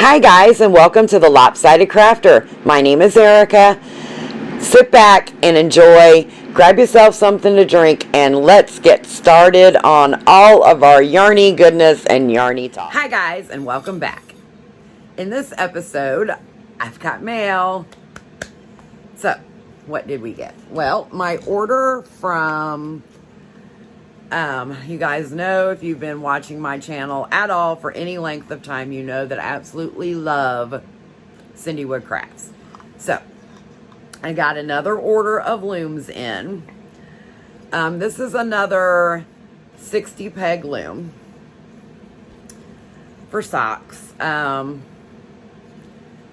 Hi guys, and welcome to the Lopsided Crafter. My name is Erica. Sit back and enjoy, grab yourself something to drink, and let's get started on all of our yarny goodness and yarny talk. Hi guys, and welcome back. In this episode, I've got mail. So, what did we get? Well, my order from... you guys know, if you've been watching my channel at all for any length of time, you know that I absolutely love Cindy Wood Crafts. So, I got another order of looms in. This is another 60 peg loom for socks.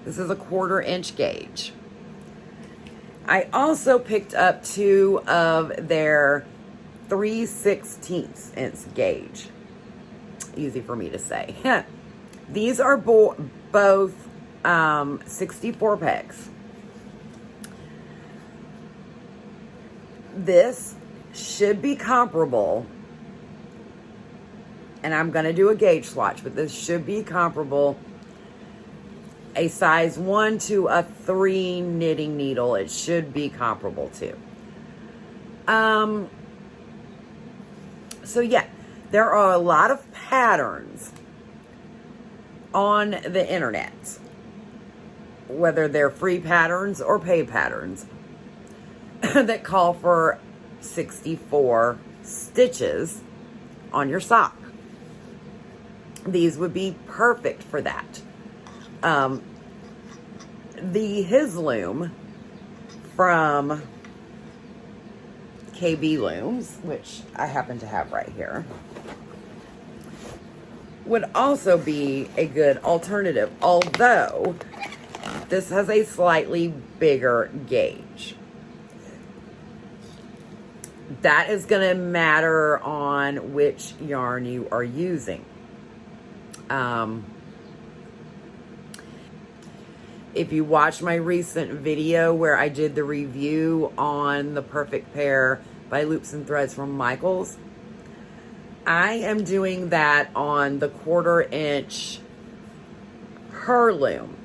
This is a 1/4 inch gauge. I also picked up 2 of their 3/16 inch gauge. Easy for me to say. These are both 64 pegs. This should be comparable, and I'm going to do a gauge swatch, but this should be comparable, a size 1 to a 3 knitting needle. It should be comparable to. So yeah, there are a lot of patterns on the internet, whether they're free patterns or paid patterns, that call for 64 stitches on your sock. These would be perfect for that. His loom from KB Looms, which I happen to have right here, would also be a good alternative, although this has a slightly bigger gauge. That is going to matter on which yarn you are using. If you watch my recent video where I did the review on the Perfect Pair by Loops and Threads from Michaels, I am doing that on the 1/4 inch her loom.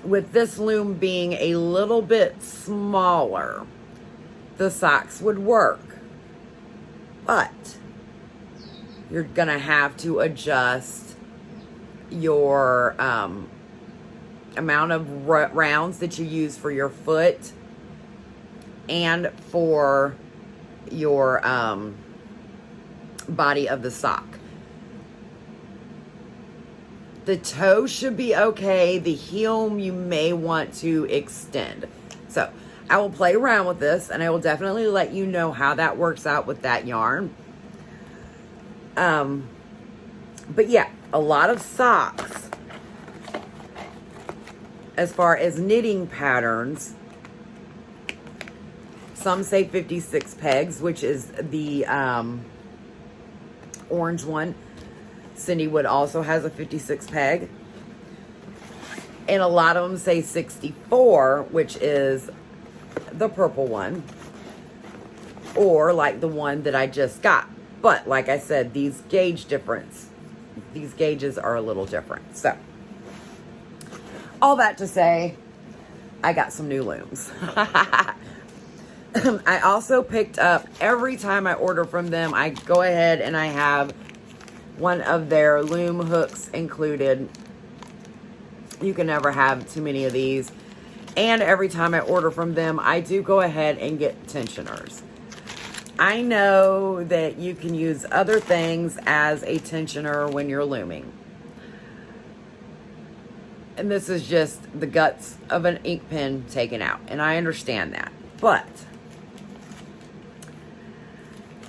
With this loom being a little bit smaller, the socks would work, but you're gonna have to adjust your amount of rounds that you use for your foot and for your body of the sock. The toe should be okay. The heel you may want to extend. So I will play around with this, and I will definitely let you know how that works out with that yarn. But yeah, a lot of socks, as far as knitting patterns, some say 56 pegs, which is the orange one. Cindy Wood also has a 56 peg. And a lot of them say 64, which is the purple one, or like the one that I just got. But like I said, these gauges are a little different. So all that to say, I got some new looms. I also picked up, every time I order from them, I go ahead and I have one of their loom hooks included. You can never have too many of these. And every time I order from them, I do go ahead and get tensioners. I know that you can use other things as a tensioner when you're looming. And this is just the guts of an ink pen taken out. And I understand that. But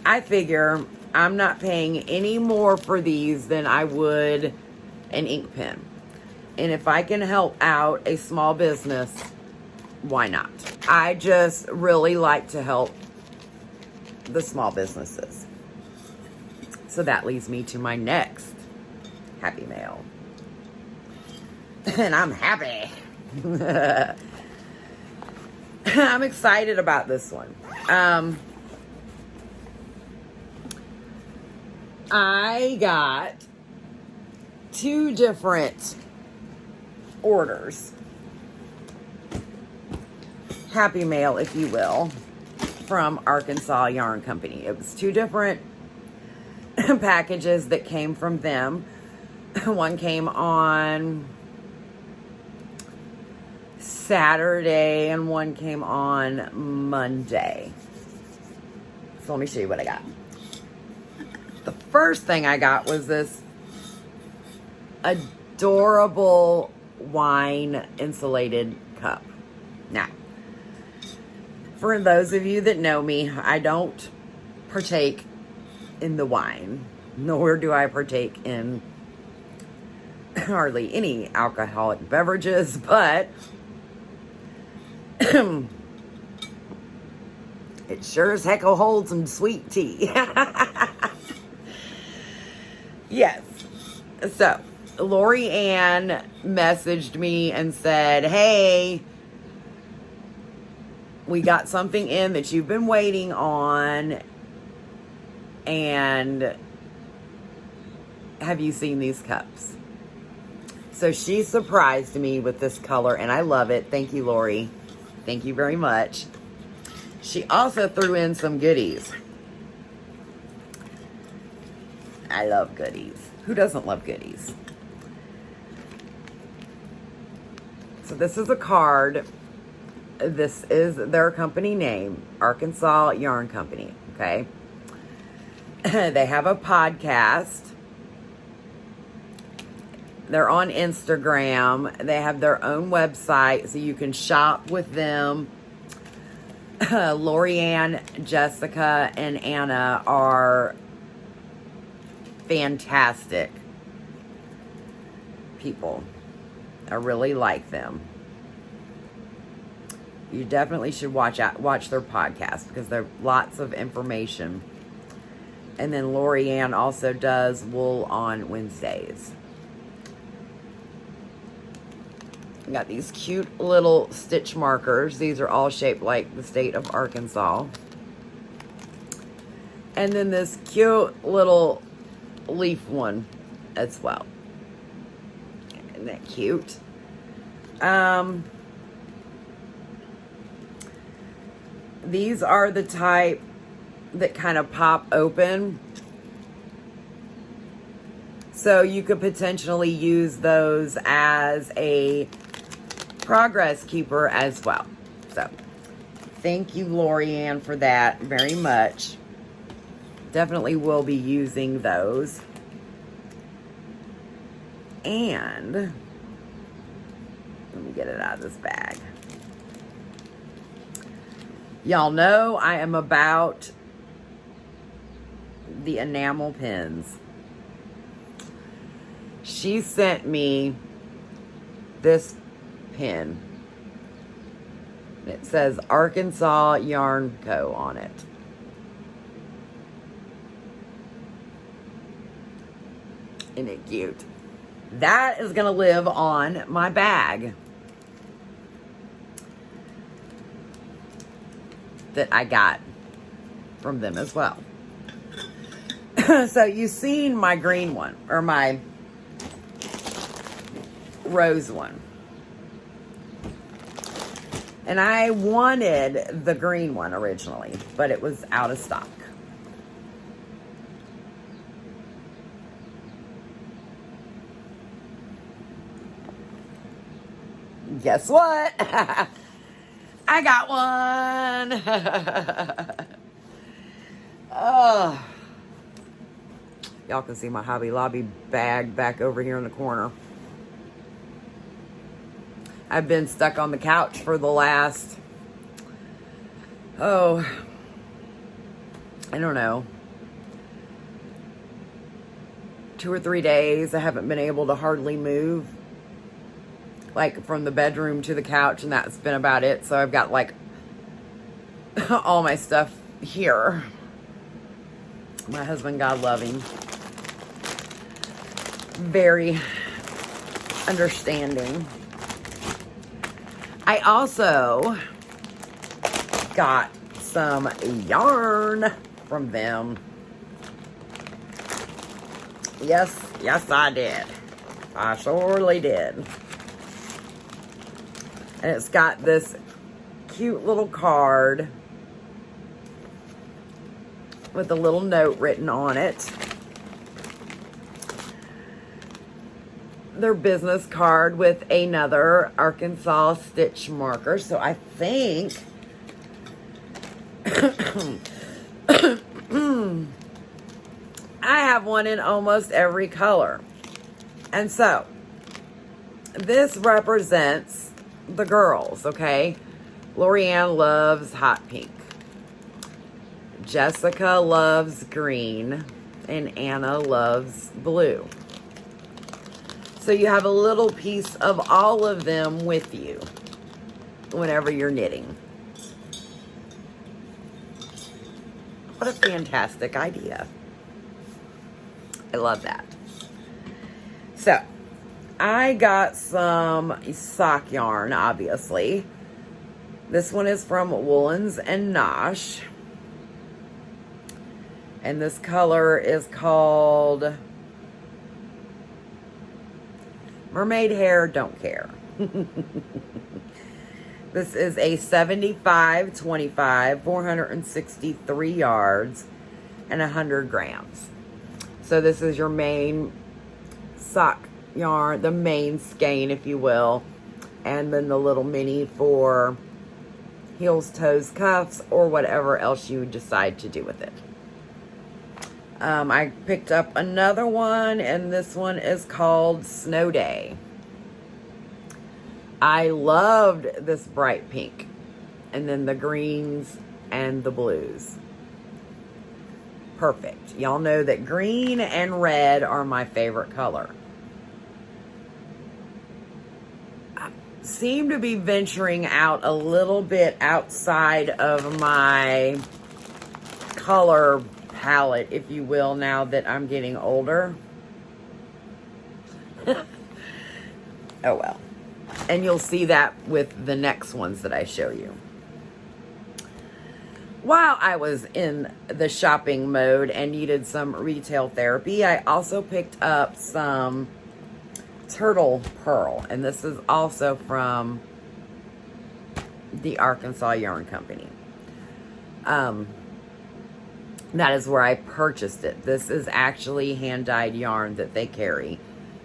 I figure I'm not paying any more for these than I would an ink pen. And if I can help out a small business, why not? I just really like to help the small businesses. So that leads me to my next happy mail. And I'm happy. I'm excited about this one. I got 2 different orders. Happy Mail, if you will, from Arkansas Yarn Company. It was 2 different packages that came from them. One came on Saturday and one came on Monday. So let me show you what I got. The first thing I got was this adorable wine insulated cup. Now, for those of you that know me, I don't partake in the wine, nor do I partake in hardly any alcoholic beverages, but it sure as heck will hold some sweet tea. Yes. So, Lori Ann messaged me and said, hey, we got something in that you've been waiting on, and have you seen these cups? So she surprised me with this color, and I love it. Thank you, Lori. Thank you very much. She also threw in some goodies. I love goodies. Who doesn't love goodies? So this is a card. This is their company name, Arkansas Yarn Company, okay? They have a podcast. They're on Instagram. They have their own website, so you can shop with them. Lorianne, Jessica, and Anna are fantastic people. I really like them. You definitely should watch their podcast because there's lots of information. And then Lorianne also does wool on Wednesdays. Got these cute little stitch markers. These are all shaped like the state of Arkansas. And then this cute little leaf one as well. Isn't that cute? These are the type that kind of pop open. So you could potentially use those as a progress keeper as well. So thank you, Lorianne, for that very much. Definitely will be using those. And let me get it out of this bag. Y'all know I am about the enamel pins. She sent me this pin. It says Arkansas Yarn Co. on it. Isn't it cute? That is going to live on my bag that I got from them as well. So you've seen my green one, or my rose one. And I wanted the green one originally, but it was out of stock. Guess what? I got one. Oh. Y'all can see my Hobby Lobby bag back over here in the corner. I've been stuck on the couch for the last, I don't know, 2 or 3 days. I haven't been able to hardly move, like from the bedroom to the couch, and that's been about it. So I've got like all my stuff here. My husband, God love him, very understanding. I also got some yarn from them. Yes, I did. I surely did. And it's got this cute little card with a little note written on it. Their business card with another Arkansas stitch marker. So I think I have one in almost every color. And so this represents the girls, okay? Lorianne loves hot pink. Jessica loves green. And Anna loves blue. So you have a little piece of all of them with you whenever you're knitting. What a fantastic idea. I love that. So, I got some sock yarn, obviously. This one is from Woolens and Nosh. And this color is called Mermaid Hair, Don't Care. This is a 75-25, 463 yards, and 100 grams. So this is your main sock yarn, the main skein, if you will. And then the little mini for heels, toes, cuffs, or whatever else you decide to do with it. I picked up another one, and this one is called Snow Day. I loved this bright pink, and then the greens and the blues. Perfect. Y'all know that green and red are my favorite color. I seem to be venturing out a little bit outside of my color palette, if you will, now that I'm getting older. Oh well. And you'll see that with the next ones that I show you. While I was in the shopping mode and needed some retail therapy, I also picked up some turtle pearl. And this is also from the Arkansas Yarn Company. That is where I purchased it. This is actually hand-dyed yarn that they carry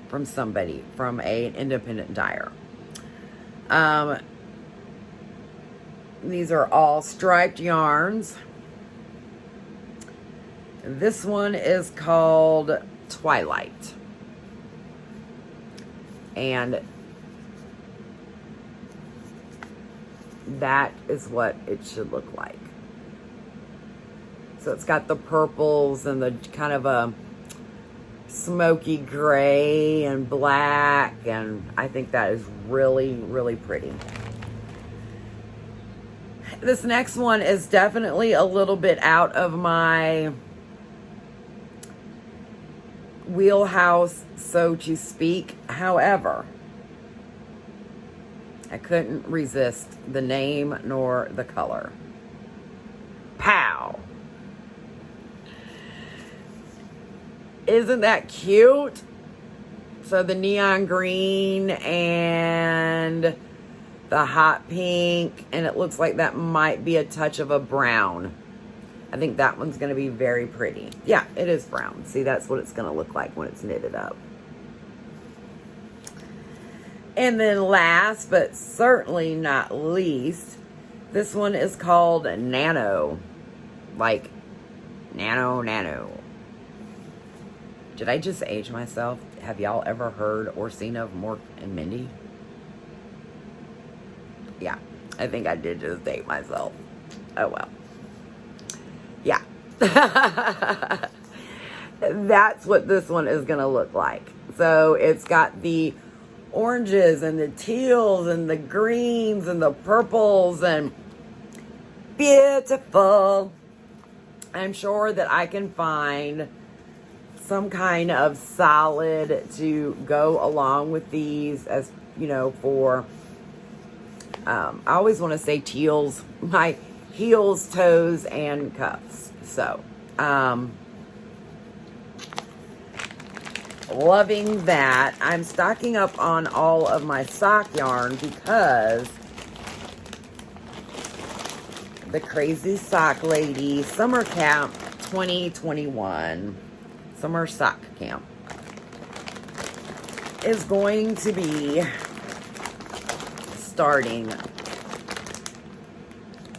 from somebody, from an independent dyer. These are all striped yarns. This one is called Twilight. And that is what it should look like. So it's got the purples and the kind of a smoky gray and black, and I think that is really, really pretty. This next one is definitely a little bit out of my wheelhouse, so to speak. However, I couldn't resist the name nor the color. Pow! Isn't that cute? So the neon green and the hot pink, and it looks like that might be a touch of a brown. I think that one's going to be very pretty. Yeah, it is brown. See, that's what it's going to look like when it's knitted up. And then last, but certainly not least, this one is called Nano. Like, Nano. Did I just age myself? Have y'all ever heard or seen of Mork and Mindy? Yeah, I think I did just date myself. Oh well. Yeah. That's what this one is going to look like. So it's got the oranges and the teals and the greens and the purples and beautiful. I'm sure that I can find some kind of solid to go along with these, as you know, for I always want to say teals, my heels, toes, and cuffs. So loving that. I'm stocking up on all of my sock yarn because the Crazy Sock Lady Summer Camp 2021, Summer Sock Camp, is going to be starting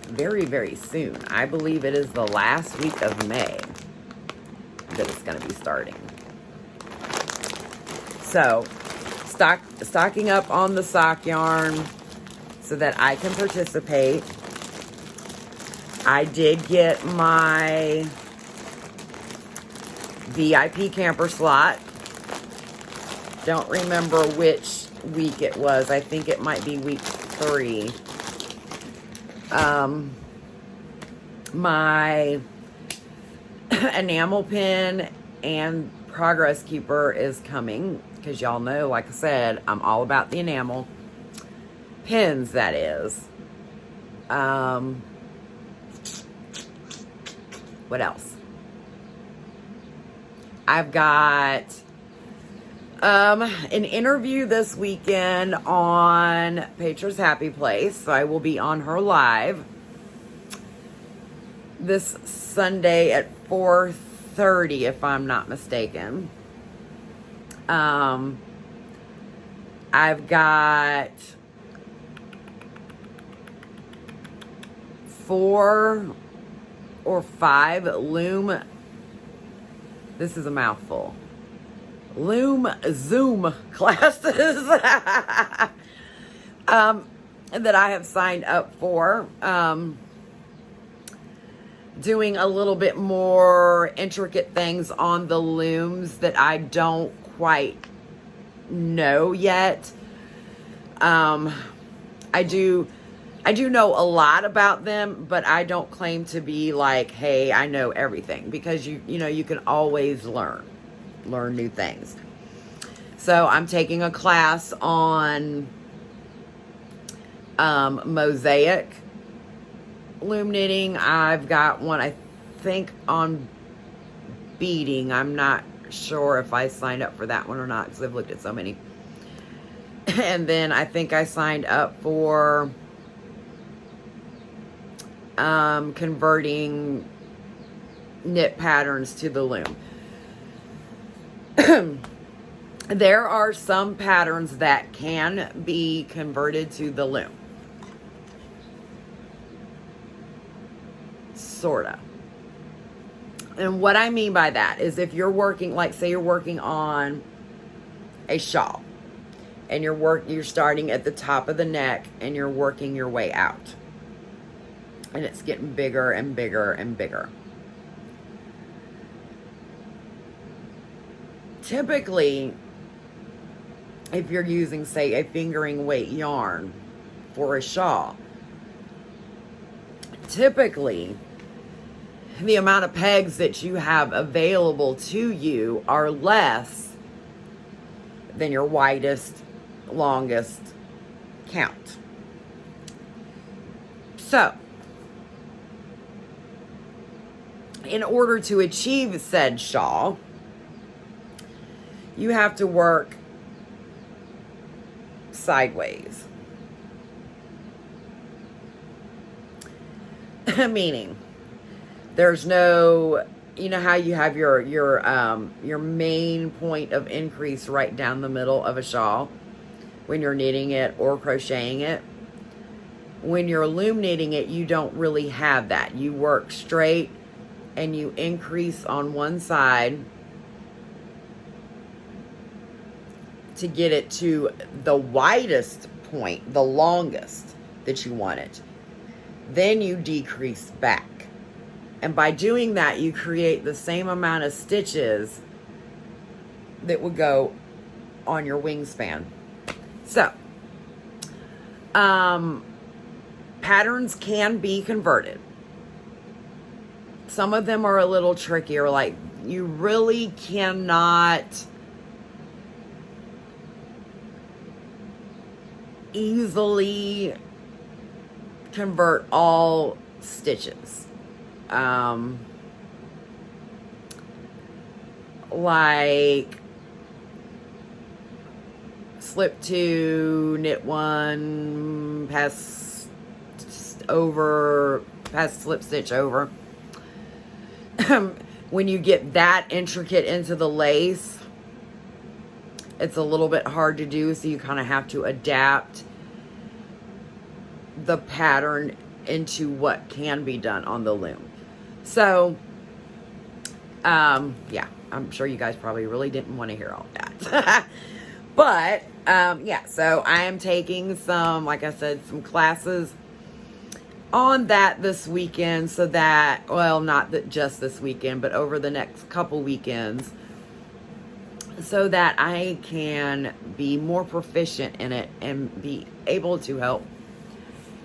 very, very soon. I believe it is the last week of May that it's going to be starting. So, stocking up on the sock yarn so that I can participate. I did get my VIP camper slot. Don't remember which week it was. I think it might be week 3. My enamel pin and progress keeper is coming, because y'all know, like I said, I'm all about the enamel pins, that is. What else? I've got an interview this weekend on Petra's Happy Place, so I will be on her live this Sunday at 4:30, if I'm not mistaken. I've got 4 or 5 Loom, this is a mouthful, Loom Zoom classes that I have signed up for. Doing a little bit more intricate things on the looms that I don't quite know yet. I do know a lot about them, but I don't claim to be like, hey, I know everything, because you know, you can always learn new things. So I'm taking a class on mosaic loom knitting. I've got one, I think, on beading. I'm not sure if I signed up for that one or not, because I've looked at so many. And then I think I signed up for converting knit patterns to the loom. There are some patterns that can be converted to the loom. Sorta. And what I mean by that is, if you're working, like say you're working on a shawl, and you're starting at the top of the neck and you're working your way out, and it's getting bigger and bigger and bigger. Typically, if you're using, say, a fingering weight yarn for a shawl, typically the amount of pegs that you have available to you are less than your widest, longest count. So, in order to achieve said shawl, you have to work sideways. Meaning, there's no, you know how you have your main point of increase right down the middle of a shawl when you're knitting it or crocheting it? When you're loom knitting it, you don't really have that. You work straight and you increase on one side to get it to the widest point, the longest that you want it. Then you decrease back. And by doing that, you create the same amount of stitches that would go on your wingspan. So, patterns can be converted. Some of them are a little trickier. Like, you really cannot easily convert all stitches. Like slip 2, knit 1, pass slip stitch over. When you get that intricate into the lace, it's a little bit hard to do, so you kind of have to adapt the pattern into what can be done on the loom. So, yeah, I'm sure you guys probably really didn't want to hear all that. But, yeah, so I am taking some, like I said, some classes on that this weekend, so that, well, not that just this weekend, but over the next couple weekends, so that I can be more proficient in it and be able to help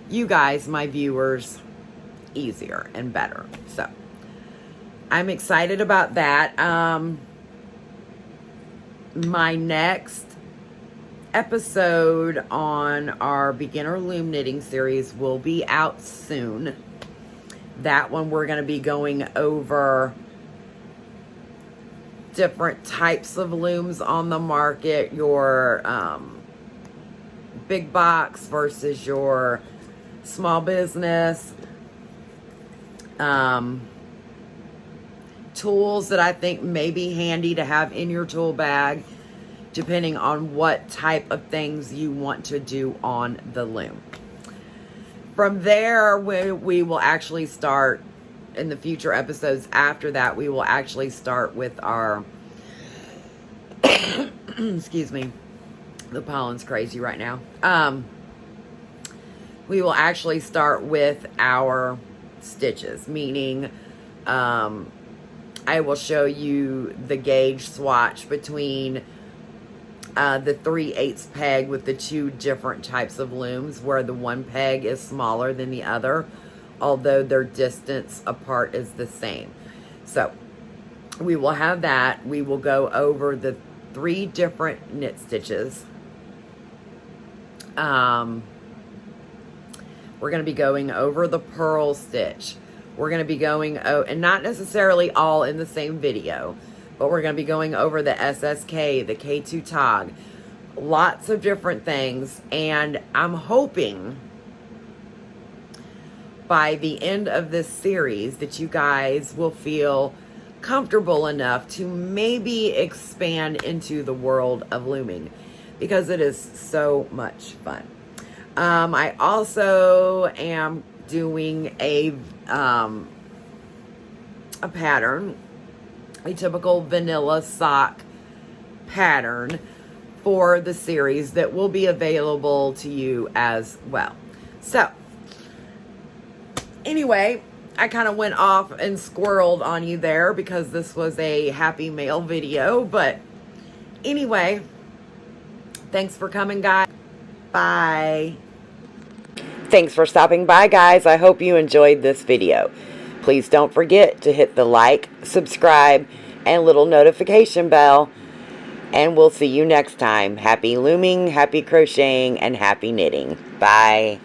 you guys, my viewers, easier and better. So I'm excited about that. My next episode on our beginner loom knitting series will be out soon. That one we're going to be going over different types of looms on the market, your big box versus your small business, tools that I think may be handy to have in your tool bag, depending on what type of things you want to do on the loom. From there, we will actually start, in the future episodes after that, we will actually start with our, excuse me, the pollen's crazy right now. We will actually start with our stitches, meaning I will show you the gauge swatch between the 3/8 peg with the two different types of looms, where the one peg is smaller than the other, although their distance apart is the same. So we will have that. We will go over the 3 different knit stitches. We're going to be going over the purl stitch. We're going to be going, and not necessarily all in the same video, but we're going to be going over the SSK, the K2 tog, lots of different things. And I'm hoping by the end of this series that you guys will feel comfortable enough to maybe expand into the world of looming, because it is so much fun. I also am doing a pattern, a typical vanilla sock pattern for the series that will be available to you as well. So anyway, I kind of went off and squirreled on you there because this was a happy mail video. But anyway, thanks for coming, guys. Bye. Thanks for stopping by, guys. I hope you enjoyed this video. Please don't forget to hit the like, subscribe, and little notification bell. And we'll see you next time. Happy looming, happy crocheting, and happy knitting. Bye.